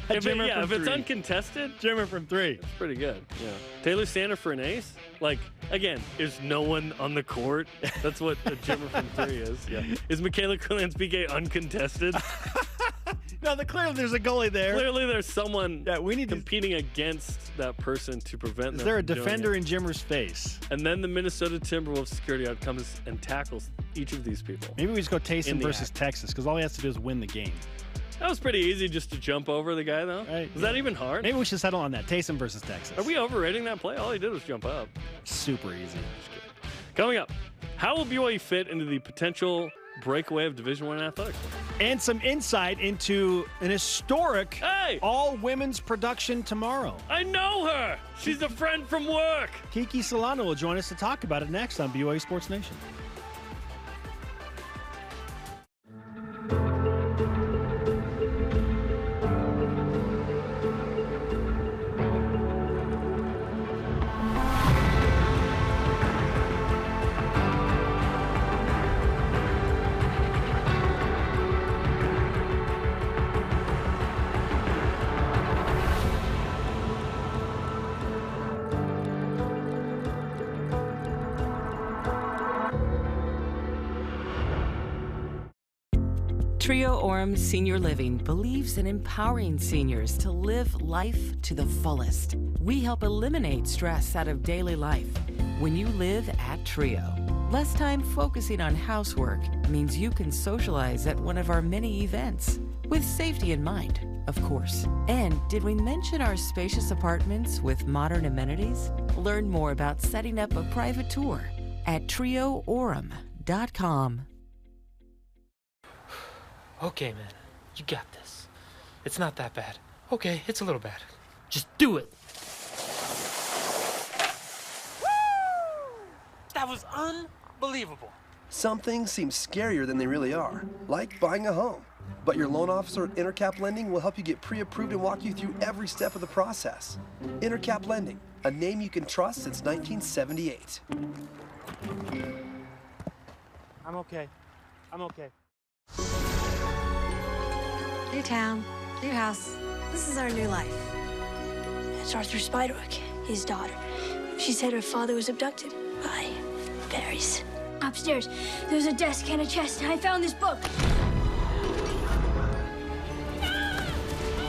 If it's uncontested, Jimmer from 3. It's pretty good. Yeah. Taylor Sander for an ace. Like again, is no one on the court? That's what a Jimmer from 3 is. Yeah. Is Michaela Coulihan's PK uncontested? No, clearly there's a goalie there. Clearly there's someone competing against that person to prevent them. Is there a defender in Jimmer's face? And then the Minnesota Timberwolves security guard comes and tackles each of these people. Maybe we just go Taysom versus Texas because all he has to do is win the game. That was pretty easy just to jump over the guy, though. Right. Was that even hard? Maybe we should settle on that. Taysom versus Texas. Are we overrating that play? All he did was jump up. Super easy. Coming up, how will BYU fit into the potential breakaway of Division I athletics? And some insight into an historic all-women's production tomorrow. I know her. She's a friend from work. Kiki Solano will join us to talk about it next on BYU Sports Nation. Trio Orem Senior Living believes in empowering seniors to live life to the fullest. We help eliminate stress out of daily life when you live at Trio. Less time focusing on housework means you can socialize at one of our many events, with safety in mind, of course. And did we mention our spacious apartments with modern amenities? Learn more about setting up a private tour at trioorem.com. Okay, man, you got this. It's not that bad. Okay, it's a little bad. Just do it. Woo! That was unbelievable. Some things seem scarier than they really are, like buying a home. But your loan officer at Intercap Lending will help you get pre-approved and walk you through every step of the process. Intercap Lending, a name you can trust since 1978. I'm okay. I'm okay. New town, new house. This is our new life. It's Arthur Spiderwick, his daughter. She said her father was abducted by fairies. Upstairs, there's a desk and a chest, and I found this book.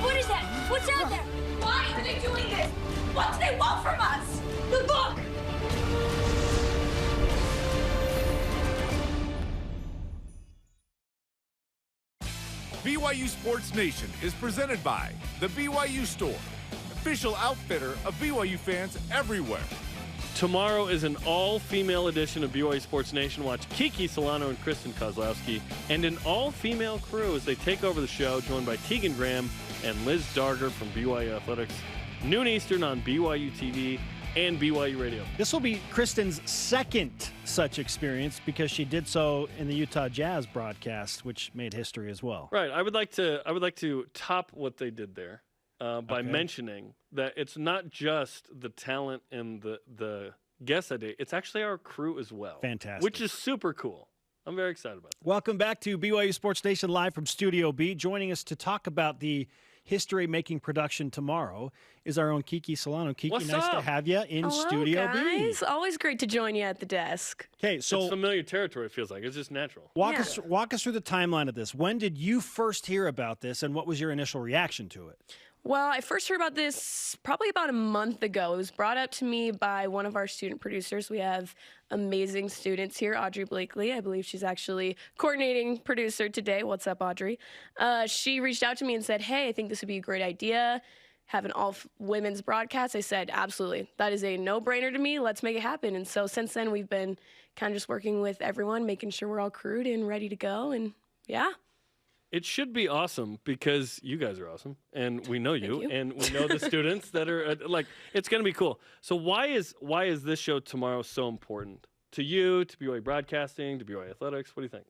What is that? What's out there? Why are they doing this? What do they want from us? The book! BYU Sports Nation is presented by the BYU Store, official outfitter of BYU fans everywhere. Tomorrow is an all-female edition of BYU Sports Nation. Watch Kiki Solano and Kristen Kozlowski, and an all-female crew as they take over the show, joined by Tegan Graham and Liz Darger from BYU Athletics. Noon Eastern on BYU TV and BYU Radio. This will be Kristen's second such experience because she did so in the Utah Jazz broadcast, which made history as well. Right. I would like to top what they did there by mentioning that it's not just the talent and the guests that day. It's actually our crew as well. Fantastic. Which is super cool. I'm very excited about that. Welcome back to BYU Sports Nation live from Studio B. Joining us to talk about the history-making production tomorrow is our own Kiki Solano. Kiki, What's nice up? to have you in Hello, Studio guys. B. Always great to join you at the desk. Okay, so it's familiar territory, it feels like. It's just natural. Walk us through the timeline of this. When did you first hear about this, and what was your initial reaction to it? Well, I first heard about this probably about a month ago. It was brought up to me by one of our student producers. We have amazing students here, Audrey Blakely. I believe she's actually coordinating producer today. What's up, Audrey? She reached out to me and said, hey, I think this would be a great idea, have an all-women's broadcast. I said, absolutely. That is a no-brainer to me. Let's make it happen. And so since then, we've been kind of just working with everyone, making sure we're all crewed and ready to go. And yeah. It should be awesome because you guys are awesome, and we know you. And we know the students that are it's going to be cool. So why is this show tomorrow so important to you, to BYU Broadcasting, to BYU Athletics? What do you think?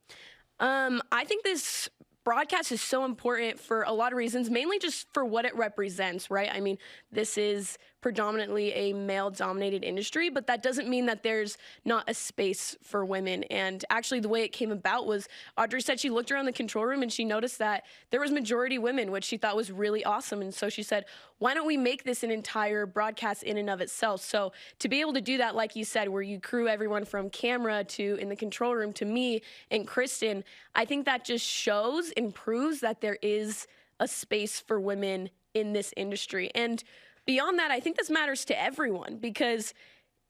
I think this broadcast is so important for a lot of reasons, mainly just for what it represents, right? I mean, this is predominantly a male-dominated industry, but that doesn't mean that there's not a space for women. And actually, the way it came about was Audrey said she looked around the control room and she noticed that there was majority women, which she thought was really awesome. And so she said, why don't we make this an entire broadcast in and of itself? So to be able to do that, like you said, where you crew everyone from camera to in the control room to me and Kristen, I think that just shows and proves that there is a space for women in this industry. And beyond that, I think this matters to everyone because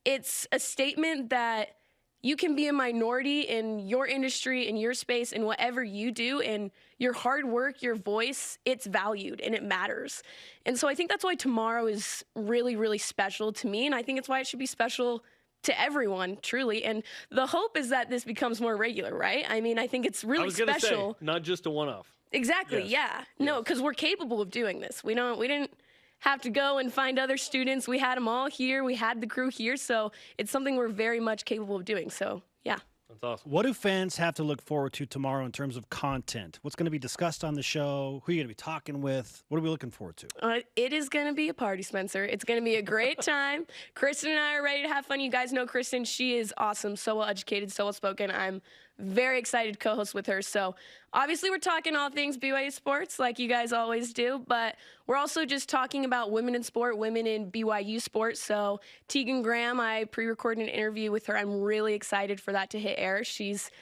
it's a statement that you can be a minority in your industry, in your space, in whatever you do, and your hard work, your voice, it's valued and it matters. And so I think that's why tomorrow is really, really special to me, and I think it's why it should be special to everyone, truly. And the hope is that this becomes more regular, right? I mean, I think it's really special. I was going to say, not just a one-off. Exactly, yeah. No, because we're capable of doing this. We didn't have to go and find other students. We had them all here. We had the crew here. So it's something we're very much capable of doing. So, yeah. That's awesome. What do fans have to look forward to tomorrow in terms of content? What's going to be discussed on the show? Who are you going to be talking with? What are we looking forward to? It is going to be a party, Spencer. It's going to be a great time. Kristen and I are ready to have fun. You guys know Kristen. She is awesome, so well-educated, so well-spoken. I'm very excited to co-host with her. So obviously we're talking all things BYU sports like you guys always do, but we're also just talking about women in sport, women in BYU sports. So Tegan Graham, I pre-recorded an interview with her. I'm really excited for that to hit air. She's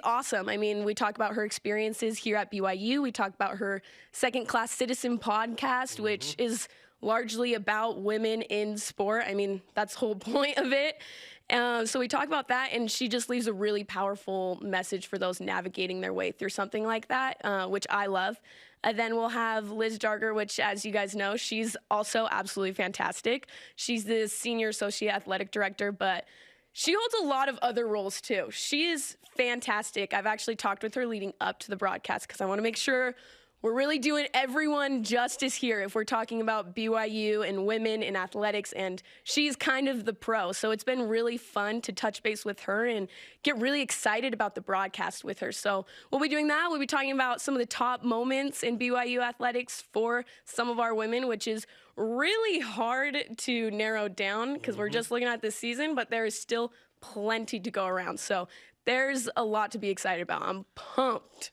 awesome. I mean, we talk about her experiences here at BYU. We talk about her Second Class Citizen podcast, which is largely about women in sport. I mean, that's the whole point of it. So we talk about that, and she just leaves a really powerful message for those navigating their way through something like that, which I love. And then we'll have Liz Darger, which, as you guys know, she's also absolutely fantastic. She's the Senior Associate Athletic Director, but she holds a lot of other roles, too. She is fantastic. I've actually talked with her leading up to the broadcast because I want to make sure we're really doing everyone justice here if we're talking about BYU and women in athletics, and she's kind of the pro. So it's been really fun to touch base with her and get really excited about the broadcast with her. So we'll be doing that. We'll be talking about some of the top moments in BYU athletics for some of our women, which is really hard to narrow down because we're just looking at this season, but there is still plenty to go around. So there's a lot to be excited about. I'm pumped.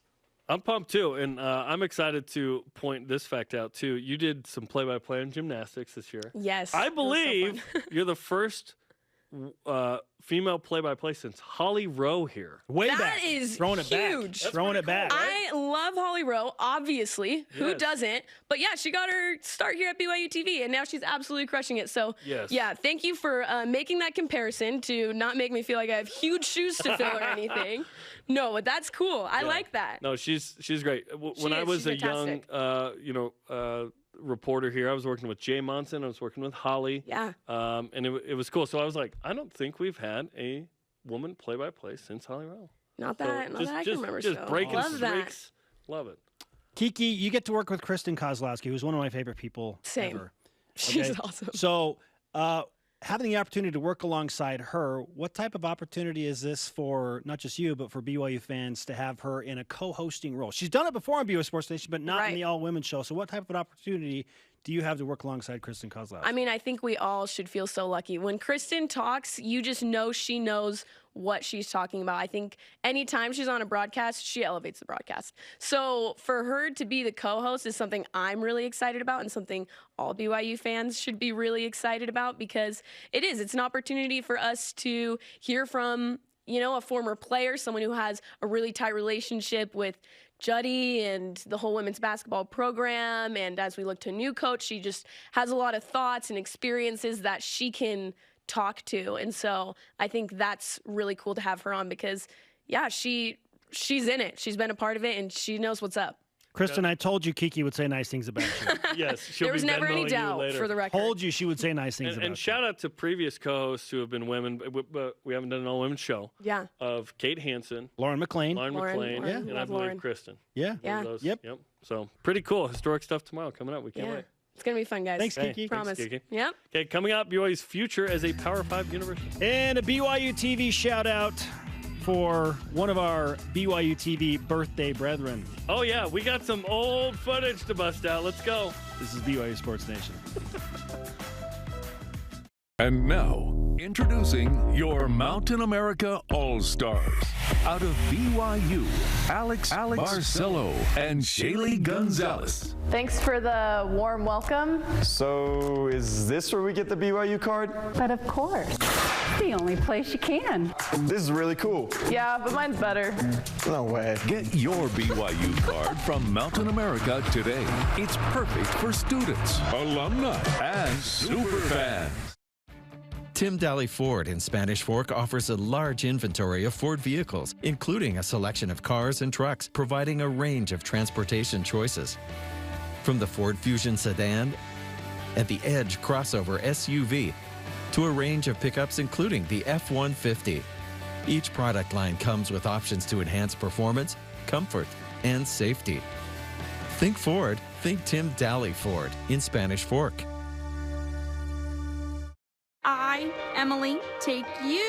I'm pumped too, and I'm excited to point this fact out too. You did some play-by-play in gymnastics this year. Yes. I believe you're the first female play-by-play since Holly Rowe here. Way That back. is Throwing it huge. back. Throwing it back. I love Holly Rowe, obviously. Who Yes. doesn't? But yeah, she got her start here at BYU TV, and now she's absolutely crushing it. So Yes. yeah, thank you for making that comparison to not make me feel like I have huge shoes to fill or anything. No, but that's cool. I like that. No, she's great. When I was a She's young, fantastic. reporter here, I was working with Jay Monson. I was working with Holly. Yeah. And it was cool. So I was like, I don't think we've had a woman play-by-play since Holly Rowe. Not that I can remember. Just so. breaking Love streaks. Love it. Kiki, you get to work with Kristen Kozlowski, who's one of my favorite people Same. ever. She's awesome. So, having the opportunity to work alongside her, what type of opportunity is this for not just you, but for BYU fans to have her in a co-hosting role? She's done it before on BYU Sports Nation, but not in the all-women show. So what type of an opportunity do you have to work alongside Kristen Kozlowski? I mean, I think we all should feel so lucky. When Kristen talks, you just know she knows what she's talking about. I think anytime she's on a broadcast, she elevates the broadcast. So for her to be the co-host is something I'm really excited about and something all BYU fans should be really excited about because it's an opportunity for us to hear from, a former player, someone who has a really tight relationship with Juddy and the whole women's basketball program. And as we look to a new coach, she just has a lot of thoughts and experiences that she can talk to. And so I think that's really cool to have her on because, she's in it. She's been a part of it, and she knows what's up. Kristen, I told you Kiki would say nice things about you. Yes, she'll there was be never any Venmoing you doubt, later. for the record. Told you she would say nice things about you. And shout out to previous co-hosts who have been women, but we haven't done an all-women show. Yeah. Of Kate Hansen, Lauren McLean, and I believe Kristen. Yeah. Yep. So pretty cool. Historic stuff tomorrow coming up. We can't wait. It's going to be fun, guys. Thanks, Kiki. Promise. Thanks, Kiki. Yep. Okay, coming up, BYU's future as a Power 5 university. And a BYU TV shout out for one of our BYU TV birthday brethren. Oh, yeah, we got some old footage to bust out. Let's go. This is BYU Sports Nation. And now, introducing your Mountain America All-Stars. Out of BYU, Alex Barcelo and Shaylee Gonzalez. Thanks for the warm welcome. So, is this where we get the BYU card? But of course, the only place you can. This is really cool. Yeah, but mine's better. No way. Get your BYU card from Mountain America today. It's perfect for students, alumni, and superfans. Tim Daly Ford in Spanish Fork offers a large inventory of Ford vehicles, including a selection of cars and trucks, providing a range of transportation choices. From the Ford Fusion sedan and the Edge crossover SUV to a range of pickups including the F-150. Each product line comes with options to enhance performance, comfort, and safety. Think Ford, think Tim Daly Ford in Spanish Fork. I, Emily, take you.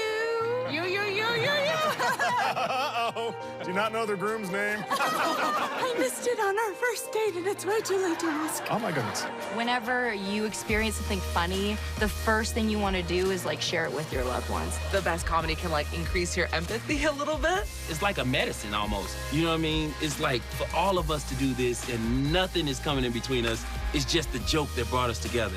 Uh-oh. Do you not know the groom's name? I missed it on our first date, and it's way too late to ask. Oh, my goodness. Whenever you experience something funny, the first thing you want to do is, share it with your loved ones. The best comedy can, increase your empathy a little bit. It's like a medicine, almost. You know what I mean? It's like for all of us to do this, and nothing is coming in between us. It's just the joke that brought us together.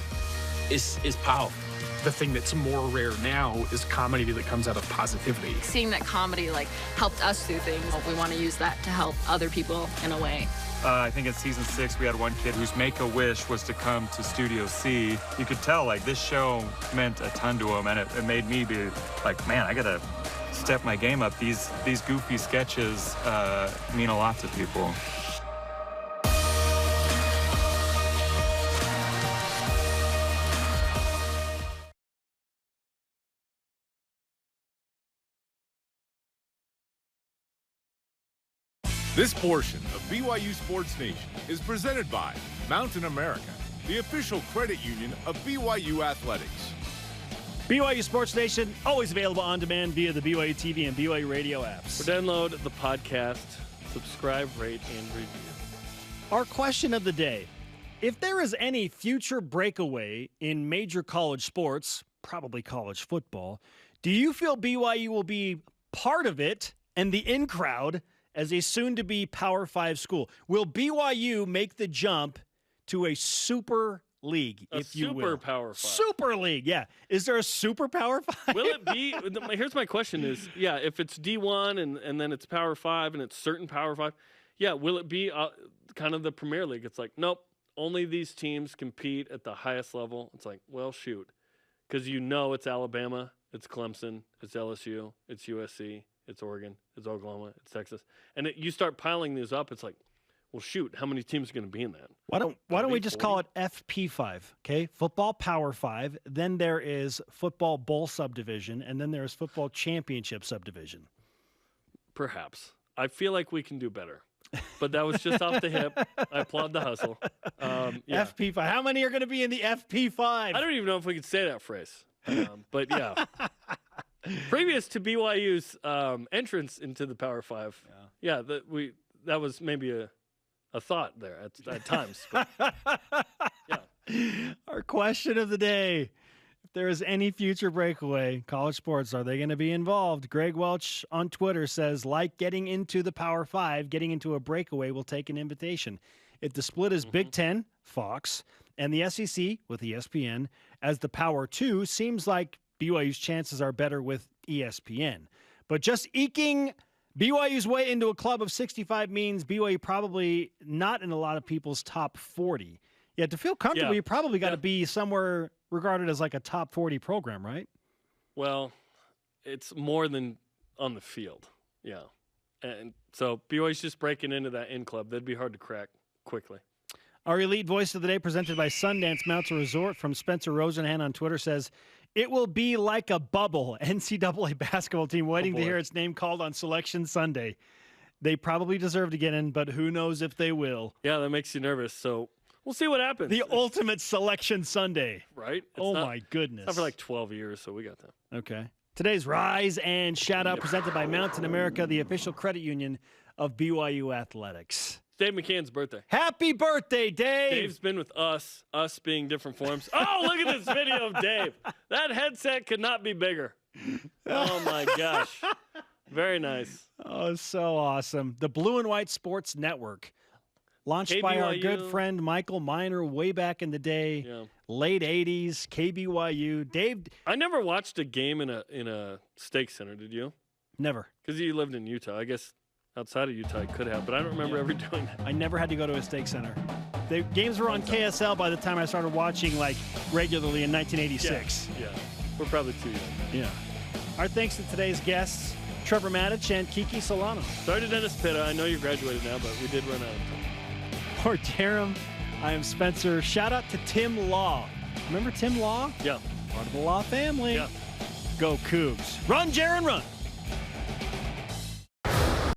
It's powerful. The thing that's more rare now is comedy that comes out of positivity. Seeing that comedy helped us through things, we want to use that to help other people in a way. I think in season 6 we had one kid whose make-a-wish was to come to Studio C. You could tell this show meant a ton to him, and it made me be like, man, I gotta step my game up. These goofy sketches mean a lot to people. This portion of BYU Sports Nation is presented by Mountain America, the official credit union of BYU Athletics. BYU Sports Nation, always available on demand via the BYU TV and BYU radio apps. Or download the podcast, subscribe, rate, and review. Our question of the day. If there is any future breakaway in major college sports, probably college football, do you feel BYU will be part of it and the in crowd as a soon-to-be Power 5 school? Will BYU make the jump to a super league, if you will. Super Power 5. Super league, yeah. Is there a Super Power 5? Will it be? Here's my question is, yeah, if it's D1 and then it's Power 5 and it's certain Power 5, yeah, will it be kind of the Premier League? It's like, nope, only these teams compete at the highest level. It's like, well, shoot. Because it's Alabama, it's Clemson, it's LSU, it's USC, it's Oregon, it's Oklahoma, it's Texas. And you start piling these up, it's like, well, shoot, how many teams are going to be in that? Why don't we just 40? call it FP5, okay? Football Power 5, then there is Football Bowl Subdivision, and then there's Football Championship Subdivision. Perhaps. I feel like we can do better. But that was just off the hip. I applaud the hustle. Yeah. FP5. How many are going to be in the FP5? I don't even know if we could say that phrase. But yeah. Previous to BYU's entrance into the Power 5, that was maybe a thought there at times. But, yeah. Our question of the day. If there is any future breakaway, college sports, are they going to be involved? Greg Welch on Twitter says, like getting into the Power 5, getting into a breakaway will take an invitation. If the split is Big Ten, Fox, and the SEC with ESPN as the Power 2, seems like BYU's chances are better with ESPN. But just eking BYU's way into a club of 65 means BYU probably not in a lot of people's top 40. Yeah, to feel comfortable, you probably got to be somewhere regarded as like a top 40 program, right? Well, it's more than on the field. Yeah. And so BYU's just breaking into that in club. That'd be hard to crack quickly. Our elite voice of the day presented by Sundance Mountain Resort from Spencer Rosenhan on Twitter says, it will be like a bubble NCAA basketball team waiting to hear its name called on Selection Sunday. They probably deserve to get in, but who knows if they will. Yeah, that makes you nervous. So we'll see what happens. The ultimate Selection Sunday. Right? My goodness. Not for like 12 years, so we got that. Okay. Today's Rise and Shout Out presented by Mountain America, the official credit union of BYU Athletics. Dave McCann's birthday. Happy birthday, Dave. Dave's been with us being different forms. Oh, look at this video of Dave. That headset could not be bigger. Oh, my gosh. Very nice. Oh, so awesome. The Blue and White Sports Network. Launched by our good friend Michael Miner way back in the day, late 80s, KBYU. Dave, I never watched a game in a steak center, did you? Never. Because you lived in Utah. I guess outside of Utah I could have, but I don't remember ever doing that. I never had to go to a steak center. The games were on KSL by the time I started watching like regularly in 1986. Yeah. We're probably too young. Yeah. Our thanks to today's guests, Trevor Matich and Kiki Solano. Sorry to Dennis Pitta. I know you're graduated now, but we did run out of time. For Jerem, I am Spencer. Shout out to Tim Law. Remember Tim Law? Yeah. Part of the Law family. Yeah. Go Cougs. Run, Jaron, run.